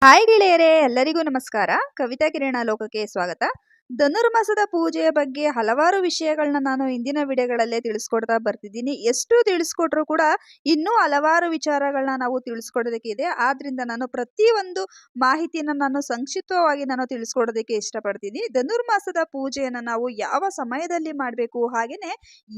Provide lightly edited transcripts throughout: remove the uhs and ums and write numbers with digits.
Hi ಗೆಳೆಯರೇ, ಎಲ್ಲರಿಗೂ ನಮಸ್ಕಾರ. ಕವಿತಾ ಕಿರಣ ಲೋಕಕ್ಕೆ ಸ್ವಾಗತ. ಧನುರ್ಮಾಸದ ಪೂಜೆಯ ಬಗ್ಗೆ ಹಲವಾರು ವಿಷಯಗಳನ್ನ ನಾನು ಇಂದಿನ ವಿಡಿಯೋಗಳಲ್ಲೇ ತಿಳಿಸ್ಕೊಡ್ತಾ ಬರ್ತಿದ್ದೀನಿ. ಎಷ್ಟು ತಿಳಿಸ್ಕೊಟ್ರು ಕೂಡ ಇನ್ನೂ ಹಲವಾರು ವಿಚಾರಗಳನ್ನ ನಾವು ತಿಳಿಸ್ಕೊಡೋದಕ್ಕೆ ಇದೆ. ಆದ್ರಿಂದ ನಾನು ಪ್ರತಿಯೊಂದು ಮಾಹಿತಿನ ನಾನು ಸಂಕ್ಷಿಪ್ತವಾಗಿ ನಾನು ತಿಳಿಸ್ಕೊಡೋದಕ್ಕೆ ಇಷ್ಟಪಡ್ತೀನಿ. ಧನುರ್ಮಾಸದ ಪೂಜೆಯನ್ನ ನಾವು ಯಾವ ಸಮಯದಲ್ಲಿ ಮಾಡಬೇಕು, ಹಾಗೇನೆ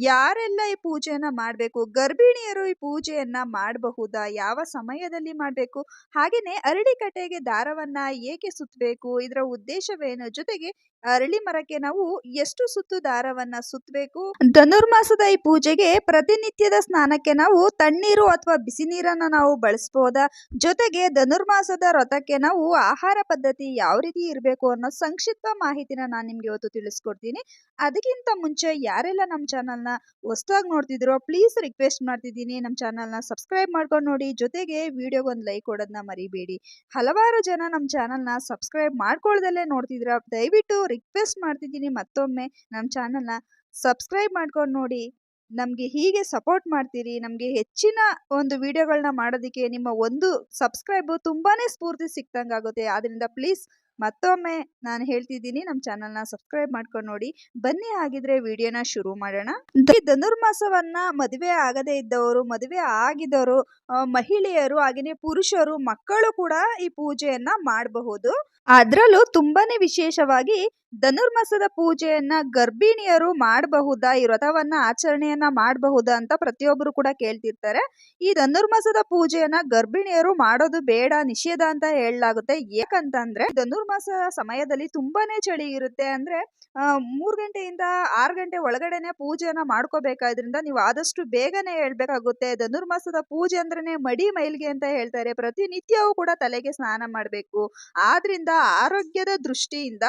ಯಾರೆಲ್ಲ ಈ ಪೂಜೆಯನ್ನ ಮಾಡಬೇಕು, ಗರ್ಭಿಣಿಯರು ಈ ಪೂಜೆಯನ್ನ ಮಾಡಬಹುದಾ, ಯಾವ ಸಮಯದಲ್ಲಿ ಮಾಡಬೇಕು, ಹಾಗೇನೆ ಅರಳಿ ಕಟ್ಟೆಗೆ ದಾರವನ್ನ ಏಕೆ ಸುತ್ತಬೇಕು, ಇದರ ಉದ್ದೇಶವೇನು, ಜೊತೆಗೆ ಅರಳಿ ಮರಕ್ಕೆ ನಾವು ಎಷ್ಟು ಸುತ್ತು ದಾರವನ್ನ ಸುತ್ತಬೇಕು, ಧನುರ್ಮಾಸದ ಈ ಪೂಜೆಗೆ ಪ್ರತಿನಿತ್ಯದ ಸ್ನಾನಕ್ಕೆ ನಾವು ತಣ್ಣೀರು ಅಥವಾ ಬಿಸಿ ನೀರನ್ನ ನಾವು ಬಳಸಬಹುದಾ, ಜೊತೆಗೆ ಧನುರ್ಮಾಸದ ವ್ರತಕ್ಕೆ ನಾವು ಆಹಾರ ಪದ್ಧತಿ ಯಾವ ರೀತಿ ಇರಬೇಕು ಅನ್ನೋ ಸಂಕ್ಷಿಪ್ತ ಮಾಹಿತಿನ ನಾನು ನಿಮ್ಗೆ ಇವತ್ತು ತಿಳಿಸ್ಕೊಡ್ತೀನಿ. ಅದಕ್ಕಿಂತ ಮುಂಚೆ ಯಾರೆಲ್ಲ ನಮ್ಮ ಚಾನಲ್ನ ಹೊಸದಾಗಿ ನೋಡ್ತಿದ್ರೋ ಪ್ಲೀಸ್ ರಿಕ್ವೆಸ್ಟ್ ಮಾಡ್ತಿದ್ದೀನಿ, ನಮ್ಮ ಚಾನಲ್ನ ಸಬ್ಸ್ಕ್ರೈಬ್ ಮಾಡ್ಕೊಂಡು ನೋಡಿ, ಜೊತೆಗೆ ವಿಡಿಯೋಗೊಂದು ಲೈಕ್ ಕೊಡೋದನ್ನ ಮರಿಬೇಡಿ. ಹಲವಾರು ಜನ ನಮ್ಮ ಚಾನಲ್ನ ಸಬ್ಸ್ಕ್ರೈಬ್ ಮಾಡ್ಕೊಳ್ದಲ್ಲೇ ನೋಡ್ತಿದ್ರ, ದಯವಿಟ್ಟು ರಿಕ್ವೆಸ್ಟ್ ಮಾಡ್ತಿದ್ದೀನಿ ಮತ್ತೊಮ್ಮೆ ನಮ್ಮ ಚಾನಲ್ನ ಸಬ್ಸ್ಕ್ರೈಬ್ ಮಾಡ್ಕೊಂಡು ನೋಡಿ. ನಮಗೆ ಹೀಗೆ ಸಪೋರ್ಟ್ ಮಾಡ್ತೀರಿ, ನಮಗೆ ಹೆಚ್ಚಿನ ಒಂದು ವಿಡಿಯೋಗಳನ್ನ ಮಾಡೋದಕ್ಕೆ ನಿಮ್ಮ ಒಂದು ಸಬ್ಸ್ಕ್ರೈಬ್ ತುಂಬಾನೇ ಸ್ಫೂರ್ತಿ ಸಿಕ್ತಂಗಾಗುತ್ತೆ. ಆದ್ರಿಂದ ಪ್ಲೀಸ್ ಮತ್ತೊಮ್ಮೆ ನಾನು ಹೇಳ್ತಿದ್ದೀನಿ, ನಮ್ಮ ಚಾನಲ್ನ ಸಬ್ಸ್ಕ್ರೈಬ್ ಮಾಡ್ಕೊಂಡು ನೋಡಿ. ಬನ್ನಿ ಹಾಗಿದ್ರೆ ವಿಡಿಯೋನ ಶುರು ಮಾಡೋಣ. ಈ ಧನುರ್ಮಾಸವನ್ನ ಮದುವೆ ಆಗದೇ ಇದ್ದವರು, ಮದುವೆ ಆಗಿದವರು, ಮಹಿಳೆಯರು, ಹಾಗೆಯೇ ಪುರುಷರು, ಮಕ್ಕಳು ಕೂಡ ಈ ಪೂಜೆಯನ್ನ ಮಾಡಬಹುದು. ಅದರಲ್ಲೂ ತುಂಬಾನೇ ವಿಶೇಷವಾಗಿ ಧನುರ್ಮಾಸದ ಪೂಜೆಯನ್ನ ಗರ್ಭಿಣಿಯರು ಮಾಡಬಹುದಾ, ಈ ವ್ರತವನ್ನ ಆಚರಣೆಯನ್ನ ಮಾಡಬಹುದಾ ಅಂತ ಪ್ರತಿಯೊಬ್ಬರು ಕೂಡ ಕೇಳ್ತಿರ್ತಾರೆ. ಈ ಧನುರ್ಮಾಸದ ಪೂಜೆಯನ್ನ ಗರ್ಭಿಣಿಯರು ಮಾಡೋದು ಬೇಡ, ನಿಷೇಧ ಅಂತ ಹೇಳಲಾಗುತ್ತೆ. ಯಾಕಂತಂದ್ರೆ ಧನುರ್ಮಾಸ ಸಮಯದಲ್ಲಿ ತುಂಬಾನೇ ಚಳಿ ಇರುತ್ತೆ. ಅಂದ್ರೆ 3 ಗಂಟೆಯಿಂದ 6 ಗಂಟೆ ಒಳಗಡೆನೆ ಪೂಜೆಯನ್ನ ಮಾಡ್ಕೋಬೇಕಾದ್ರಿಂದ ನೀವು ಆದಷ್ಟು ಬೇಗನೆ ಹೇಳ್ಬೇಕಾಗುತ್ತೆ. ಧನುರ್ಮಾಸದ ಪೂಜೆ ಅಂದ್ರೇನೆ ಮಡಿ ಮೈಲ್ಗೆ ಅಂತ ಹೇಳ್ತಾರೆ. ಪ್ರತಿನಿತ್ಯವೂ ಕೂಡ ತಲೆಗೆ ಸ್ನಾನ ಮಾಡಬೇಕು. ಆದ್ರಿಂದ ಆರೋಗ್ಯದ ದೃಷ್ಟಿಯಿಂದ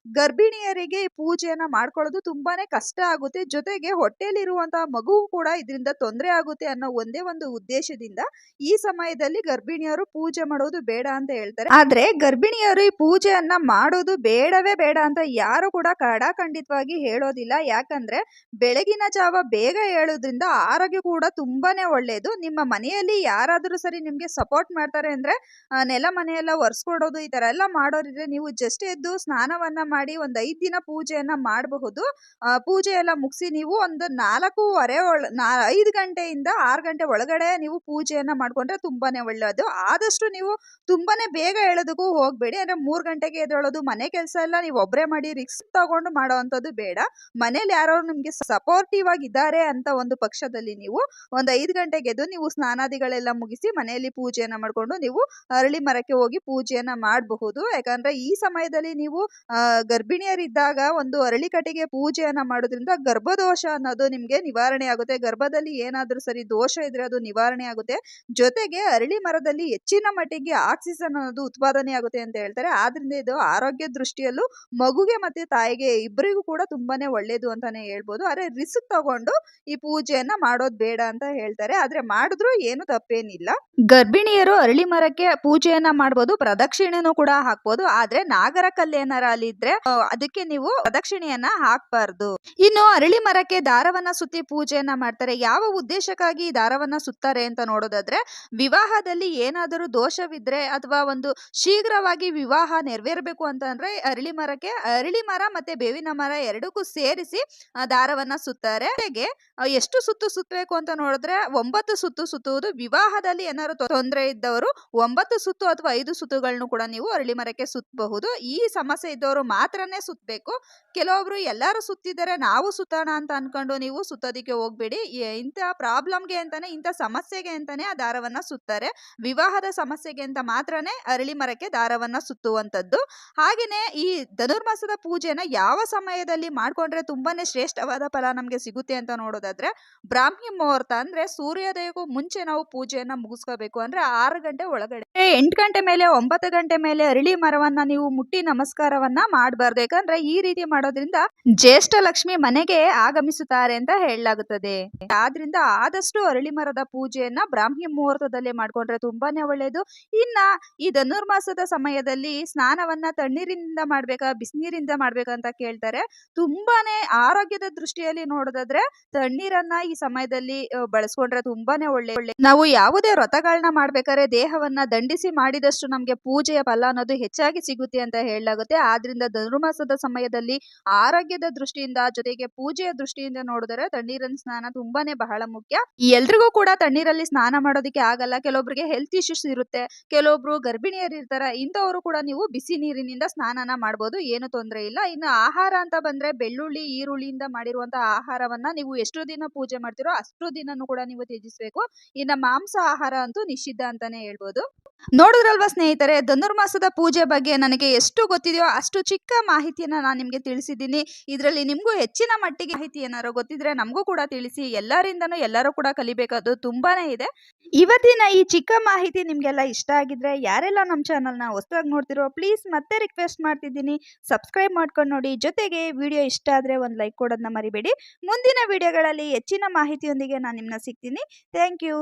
ಗರ್ಭಿಣಿಯರಿಗೆ ಈ ಪೂಜೆಯನ್ನ ಮಾಡ್ಕೊಳ್ಳೋದು ತುಂಬಾನೇ ಕಷ್ಟ ಆಗುತ್ತೆ. ಜೊತೆಗೆ ಹೊಟ್ಟೆಲಿರುವಂತಹ ಮಗುವು ಕೂಡ ಇದರಿಂದ ತೊಂದರೆ ಆಗುತ್ತೆ ಅನ್ನೋ ಒಂದೇ ಒಂದು ಉದ್ದೇಶದಿಂದ ಈ ಸಮಯದಲ್ಲಿ ಗರ್ಭಿಣಿಯರು ಪೂಜೆ ಮಾಡೋದು ಬೇಡ ಅಂತ ಹೇಳ್ತಾರೆ. ಆದ್ರೆ ಗರ್ಭಿಣಿಯರು ಈ ಪೂಜೆಯನ್ನ ಮಾಡೋದು ಬೇಡವೇ ಬೇಡ ಅಂತ ಯಾರು ಕೂಡ ಖಡಾಖಂಡಿತವಾಗಿ ಹೇಳೋದಿಲ್ಲ. ಯಾಕಂದ್ರೆ ಬೆಳಗಿನ ಜಾವ ಬೇಗ ಹೇಳೋದ್ರಿಂದ ಆರೋಗ್ಯ ಕೂಡ ತುಂಬಾನೇ ಒಳ್ಳೇದು. ನಿಮ್ಮ ಮನೆಯಲ್ಲಿ ಯಾರಾದ್ರೂ ಸರಿ ನಿಮ್ಗೆ ಸಪೋರ್ಟ್ ಮಾಡ್ತಾರೆ ಅಂದ್ರೆ ನೆಲ ಮನೆಯೆಲ್ಲ ಒರೆಸ್ಕೊಡೋದು ಈ ತರ ಎಲ್ಲ ಮಾಡೋರಿದ್ರೆ ನೀವು ಜಸ್ಟ್ ಎದ್ದು ಸ್ನಾನವನ್ನ ಮಾಡಿ ಒಂದ್ 5 ದಿನ ಪೂಜೆಯನ್ನ ಮಾಡಬಹುದು. ಪೂಜೆ ಎಲ್ಲ ಮುಗಿಸಿ ನೀವು ಒಂದು 5 ಗಂಟೆಯಿಂದ 6 ಗಂಟೆ ಒಳಗಡೆ ನೀವು ಪೂಜೆಯನ್ನ ಮಾಡ್ಕೊಂಡ್ರೆ ತುಂಬಾನೇ ಒಳ್ಳೆಯದು. ಆದಷ್ಟು ನೀವು ತುಂಬಾನೇ ಬೇಗ ಹೇಳೋದಕ್ಕೂ ಹೋಗ್ಬೇಡಿ. ಅಂದ್ರೆ 3 ಗಂಟೆಗೆ ಎದ್ದೇಳೋದು, ಮನೆ ಕೆಲಸ ಎಲ್ಲ ನೀವು ಒಬ್ರೇ ಮಾಡಿ ರಿಸ್ಕ್ ತಗೊಂಡು ಮಾಡೋವಂಥದ್ದು ಬೇಡ. ಮನೇಲಿ ಯಾರೋ ನಿಮ್ಗೆ ಸಪೋರ್ಟಿವ್ ಆಗಿದ್ದಾರೆ ಅಂತ ಒಂದು ಪಕ್ಷದಲ್ಲಿ ನೀವು ಒಂದ್ 5 ಗಂಟೆಗೆ ಎದ್ದು ನೀವು ಸ್ನಾನಾದಿಗಳೆಲ್ಲ ಮುಗಿಸಿ ಮನೆಯಲ್ಲಿ ಪೂಜೆಯನ್ನ ಮಾಡ್ಕೊಂಡು ನೀವು ಅರಳಿ ಮರಕ್ಕೆ ಹೋಗಿ ಪೂಜೆಯನ್ನ ಮಾಡಬಹುದು. ಯಾಕಂದ್ರೆ ಈ ಸಮಯದಲ್ಲಿ ನೀವು ಗರ್ಭಿಣಿಯರಿದ್ದಾಗ ಒಂದು ಅರಳಿ ಕಟ್ಟಿಗೆ ಪೂಜೆಯನ್ನ ಮಾಡೋದ್ರಿಂದ ಗರ್ಭದೋಷ ಅನ್ನೋದು ನಿಮ್ಗೆ ನಿವಾರಣೆ ಆಗುತ್ತೆ. ಗರ್ಭದಲ್ಲಿ ಏನಾದ್ರೂ ಸರಿ ದೋಷ ಇದ್ರೆ ಅದು ನಿವಾರಣೆ ಆಗುತ್ತೆ. ಜೊತೆಗೆ ಅರಳಿ ಮರದಲ್ಲಿ ಹೆಚ್ಚಿನ ಮಟ್ಟಿಗೆ ಆಕ್ಸಿಜನ್ ಅನ್ನೋದು ಉತ್ಪಾದನೆ ಆಗುತ್ತೆ ಅಂತ ಹೇಳ್ತಾರೆ. ಆದ್ರಿಂದ ಇದು ಆರೋಗ್ಯ ದೃಷ್ಟಿಯಲ್ಲೂ ಮಗುಗೆ ಮತ್ತೆ ತಾಯಿಗೆ ಇಬ್ಬರಿಗೂ ಕೂಡ ತುಂಬಾನೇ ಒಳ್ಳೇದು ಅಂತಾನೆ ಹೇಳ್ಬೋದು. ಆದ್ರೆ ರಿಸ್ಕ್ ತಗೊಂಡು ಈ ಪೂಜೆಯನ್ನ ಮಾಡೋದ್ ಬೇಡ ಅಂತ ಹೇಳ್ತಾರೆ. ಆದ್ರೆ ಮಾಡಿದ್ರು ಏನು ತಪ್ಪೇನಿಲ್ಲ. ಗರ್ಭಿಣಿಯರು ಅರಳಿ ಮರಕ್ಕೆ ಪೂಜೆಯನ್ನ ಮಾಡಬಹುದು, ಪ್ರದಕ್ಷಿಣೆನೂ ಕೂಡ ಹಾಕ್ಬೋದು. ಆದ್ರೆ ನಾಗರ ಕಲ್ಲೇನಾರ ಅಲ್ಲಿ ಇದ್ರೆ ಅದಕ್ಕೆ ನೀವು ಪ್ರದಕ್ಷಿಣೆಯನ್ನ ಹಾಕ್ಬಾರ್ದು. ಇನ್ನು ಅರಳಿ ಮರಕ್ಕೆ ದಾರವನ್ನ ಸುತ್ತಿ ಪೂಜೆಯನ್ನ ಮಾಡ್ತಾರೆ. ಯಾವ ಉದ್ದೇಶಕ್ಕಾಗಿ ಈ ದಾರವನ್ನ ಸುತ್ತಾರೆ ಅಂತ ನೋಡೋದಾದ್ರೆ, ವಿವಾಹದಲ್ಲಿ ಏನಾದರೂ ದೋಷವಿದ್ರೆ ಅಥವಾ ಒಂದು ಶೀಘ್ರವಾಗಿ ವಿವಾಹ ನೆರವೇರಬೇಕು ಅಂತಂದ್ರೆ ಅರಳಿ ಮರ ಮತ್ತೆ ಬೇವಿನ ಮರ ಎರಡಕ್ಕೂ ಸೇರಿಸಿ ದಾರವನ್ನ ಸುತ್ತಾರೆ. ಜೊತೆಗೆ ಎಷ್ಟು ಸುತ್ತು ಸುತ್ತಬೇಕು ಅಂತ ನೋಡಿದ್ರೆ 9 ಸುತ್ತು ಸುತ್ತುವುದು. ವಿವಾಹದಲ್ಲಿ ಏನಾದ್ರು ತೊಂದರೆ ಇದ್ದವರು 9 ಸುತ್ತು ಅಥವಾ 5 ಸುತ್ತುಗಳನ್ನು ಕೂಡ ನೀವು ಅರಳಿ ಮರಕ್ಕೆ ಸುತ್ತಬಹುದು. ಈ ಸಮಸ್ಯೆ ಇದ್ದವರು ಮಾತ್ರನೇ ಸುತ್ತಬೇಕು. ಕೆಲವೊಬ್ರು ಎಲ್ಲರೂ ಸುತ್ತಿದರೆ ನಾವು ಸುತ್ತೋಣ ಅಂತ ಅನ್ಕೊಂಡು ನೀವು ಸುತ್ತೋದಿಕ್ಕೆ ಹೋಗ್ಬೇಡಿ. ಇಂಥ ಪ್ರಾಬ್ಲಮ್ಗೆ ಅಂತಾನೆ, ಇಂಥ ಸಮಸ್ಯೆಗೆ ಅಂತಾನೆ ಆ ದಾರವನ್ನ ಸುತ್ತಾರೆ. ವಿವಾಹದ ಸಮಸ್ಯೆಗೆ ಅಂತ ಮಾತ್ರನೇ ಅರಳಿ ಮರಕ್ಕೆ ದಾರವನ್ನ ಸುತ್ತುವಂಥದ್ದು. ಹಾಗೇನೆ ಈ ಧನುರ್ಮಾಸದ ಪೂಜೆನ ಯಾವ ಸಮಯದಲ್ಲಿ ಮಾಡ್ಕೊಂಡ್ರೆ ತುಂಬಾನೇ ಶ್ರೇಷ್ಠವಾದ ಫಲ ನಮ್ಗೆ ಸಿಗುತ್ತೆ ಅಂತ ನೋಡೋದಾದ್ರೆ, ಬ್ರಾಹ್ಮಿ ಮುಹೂರ್ತ ಅಂದ್ರೆ ಸೂರ್ಯೋದಯಕ್ಕೂ ಮುಂಚೆ ನಾವು ಪೂಜೆಯನ್ನ ಮುಗಿಸ್ಕೋಬೇಕು. ಅಂದ್ರೆ 6 ಗಂಟೆ ಒಳಗಡೆ 8 ಗಂಟೆ ಮೇಲೆ 9 ಗಂಟೆ ಮೇಲೆ ಅರಳಿ ಮರವನ್ನ ನೀವು ಮುಟ್ಟಿ ನಮಸ್ಕಾರವನ್ನ ಮಾಡಬಾರ್ದು. ಯಾಕಂದ್ರೆ ಈ ರೀತಿ ಮಾಡೋದ್ರಿಂದ ಜ್ಯೇಷ್ಠ ಲಕ್ಷ್ಮಿ ಮನೆಗೆ ಆಗಮಿಸುತ್ತಾರೆ ಅಂತ ಹೇಳಲಾಗುತ್ತದೆ. ಆದ್ರಿಂದ ಆದಷ್ಟು ಅರಳಿ ಮರದ ಪೂಜೆಯನ್ನ ಬ್ರಾಹ್ಮಿ ಮುಹೂರ್ತದಲ್ಲೇ ಮಾಡ್ಕೊಂಡ್ರೆ ತುಂಬಾನೇ ಒಳ್ಳೆಯದು. ಇನ್ನ ಈ ಧನುರ್ಮಾಸದ ಸಮಯದಲ್ಲಿ ಸ್ನಾನವನ್ನ ತಣ್ಣೀರಿನಿಂದ ಮಾಡ್ಬೇಕಾ ಬಿಸಿನೀರಿಂದ ಮಾಡ್ಬೇಕಾ ಅಂತ ಕೇಳ್ತಾರೆ. ತುಂಬಾನೇ ಆರೋಗ್ಯದ ದೃಷ್ಟಿಯಲ್ಲಿ ನೋಡೋದಾದ್ರೆ ತಣ್ಣೀರನ್ನ ಈ ಸಮಯದಲ್ಲಿ ಬಳಸ್ಕೊಂಡ್ರೆ ತುಂಬಾನೇ ಒಳ್ಳೆ. ನಾವು ಯಾವುದೇ ವ್ರತಗಳನ್ನ ಮಾಡ್ಬೇಕಾದ್ರೆ ದೇಹವನ್ನ ದಂಡಿಸಿ ಮಾಡಿದಷ್ಟು ನಮ್ಗೆ ಪೂಜೆಯ ಫಲ ಅನ್ನೋದು ಹೆಚ್ಚಾಗಿ ಸಿಗುತ್ತೆ ಅಂತ ಹೇಳಲಾಗುತ್ತೆ. ಆದ್ರಿಂದ ಧನುರ್ಮಾಸದ ಸಮಯದಲ್ಲಿ ಆರೋಗ್ಯದ ದೃಷ್ಟಿಯಿಂದ ಜೊತೆಗೆ ಪೂಜೆಯ ದೃಷ್ಟಿಯಿಂದ ನೋಡಿದರೆ ತಣ್ಣೀರಿನ ಸ್ನಾನ ತುಂಬಾನೇ ಬಹಳ ಮುಖ್ಯ. ಎಲ್ರಿಗೂ ಕೂಡ ತಣ್ಣೀರಲ್ಲಿ ಸ್ನಾನ ಮಾಡೋದಕ್ಕೆ ಆಗಲ್ಲ. ಕೆಲವೊಬ್ಬರಿಗೆ ಹೆಲ್ತ್ ಇಶ್ಯೂಸ್ ಇರುತ್ತೆ, ಕೆಲವೊಬ್ರು ಗರ್ಭಿಣಿಯರು ಇರ್ತಾರೆ. ಇಂಥವರು ಕೂಡ ನೀವು ಬಿಸಿ ನೀರಿನಿಂದ ಸ್ನಾನನ ಮಾಡ್ಬೋದು, ಏನು ತೊಂದರೆ ಇಲ್ಲ. ಇನ್ನು ಆಹಾರ ಅಂತ ಬಂದ್ರೆ ಬೆಳ್ಳುಳ್ಳಿ ಈರುಳ್ಳಿಯಿಂದ ಮಾಡಿರುವಂತಹ ಆಹಾರವನ್ನ ನೀವು ಎಷ್ಟು ದಿನ ಪೂಜೆ ಮಾಡ್ತಿರೋ ಅಷ್ಟು ದಿನನೂ ಕೂಡ ನೀವು ತ್ಯಜಿಸಬೇಕು. ಇನ್ನ ಮಾಂಸ ಆಹಾರ ಅಂತೂ ನಿಷಿದ್ಧ ಅಂತಾನೆ ಹೇಳ್ಬೋದು. ನೋಡಿದ್ರಲ್ವಾ ಸ್ನೇಹಿತರೆ, ಧನುರ್ಮಾಸದ ಪೂಜೆ ಬಗ್ಗೆ ನನಗೆ ಎಷ್ಟು ಗೊತ್ತಿದೆಯೋ ಅಷ್ಟು ಚಿಕ್ಕ ಮಾಹಿತಿಯನ್ನ ನಾನು ನಿಮ್ಗೆ ತಿಳಿಸಿದ್ದೀನಿ. ಇದರಲ್ಲಿ ನಿಮ್ಗೂ ಹೆಚ್ಚಿನ ಮಟ್ಟಿಗೆ ಮಾಹಿತಿ ಏನಾರು ಗೊತ್ತಿದ್ರೆ ನಮಗೂ ಕೂಡ ತಿಳಿಸಿ. ಎಲ್ಲರಿಂದನೂ ಎಲ್ಲರೂ ಕೂಡ ಕಲಿಬೇಕಾದ್ದು ತುಂಬಾನೇ ಇದೆ. ಇವತ್ತಿನ ಈ ಚಿಕ್ಕ ಮಾಹಿತಿ ನಿಮ್ಗೆಲ್ಲ ಇಷ್ಟ ಆಗಿದ್ರೆ ಯಾರೆಲ್ಲ ನಮ್ಮ ಚಾನಲ್ನ ಹೊಸದಾಗಿ ನೋಡ್ತಿರೋ ಪ್ಲೀಸ್ ಮತ್ತೆ ರಿಕ್ವೆಸ್ಟ್ ಮಾಡ್ತಿದ್ದೀನಿ, ಸಬ್ಸ್ಕ್ರೈಬ್ ಮಾಡ್ಕೊಂಡು ನೋಡಿ. ಜೊತೆಗೆ ವಿಡಿಯೋ ಇಷ್ಟ ಆದ್ರೆ ಒಂದು ಲೈಕ್ ಕೊಡೋದನ್ನ ಮರಿಬೇಡಿ. ಮುಂದಿನ ವಿಡಿಯೋಗಳಲ್ಲಿ ಹೆಚ್ಚಿನ ಮಾಹಿತಿಯೊಂದಿಗೆ ನಾನು ನಿಮ್ಮನ್ನ ಸಿಗ್ತೀನಿ. Thank you.